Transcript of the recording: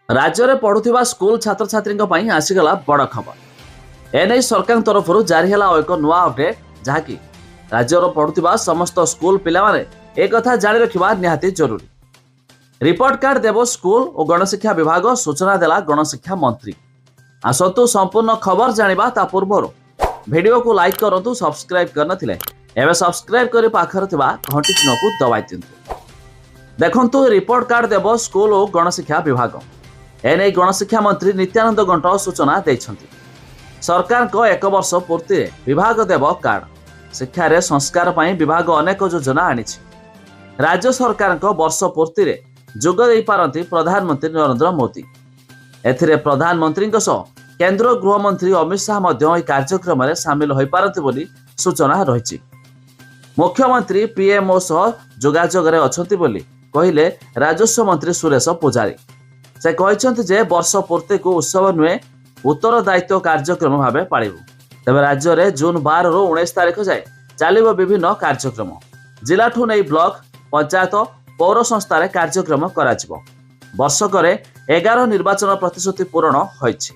राज्य में पढ़ुवा स्कूल छात्र छात्री आसीगला बड़ खबर। एने सरकार तरफ जारी है एक नुआ अपडेट जहाँकि राज्य पढ़ुवा समस्त स्कूल पिला एक जाणी रखा निहाती जरूरी। रिपोर्ट कार्ड देव स्कूल और गणशिक्षा विभाग सूचना देला गणशिक्षा मंत्री। आसतु संपूर्ण खबर जानिबा ता पूर्व वीडियो को लाइक करंतु, सब्सक्राइब करनथिले एबे सब्सक्राइब करी पाखर थिबा घंटी चिन्ह को दबाइ दियंतु। देखंतु रिपोर्ट कार्ड देव स्कूल और गणशिक्षा विभाग। एने गणशिक्षा मंत्री नित्यानंद गंट सूचना देइछंती। सरकार को एक वर्ष पूर्ति विभाग देव कार्ड। शिक्षा रे संस्कार पई विभाग अनेक योजना आनिछि। राज्य सरकार को वर्ष पूर्ति रे जोग देई पारंती प्रधानमंत्री नरेंद्र मोदी। एथिरे प्रधानमंत्री केंद्र गृहमंत्री अमित शाह मध्य कार्यक्रम में सामिल हो पारती बोली सूचना रही। मुख्यमंत्री पीएमओ सह जोगाजोग रे अछंती बोली कहिले राजस्व मंत्री सुरेश पुजारी। से कहते जे वर्ष पूर्ति को उत्सव नुहे उत्तरदायित्व कार्यक्रम भाव पालिबु। तेज राज्य में जून 12 रु 19 तारिख जाए चलो विभिन्न कार्यक्रम। जिलाठू नहीं ब्लॉक पंचायत पौर संस्था कार्यक्रम करा वर्षक 11 निर्वाचन प्रतिश्रुति पूरण होइछि।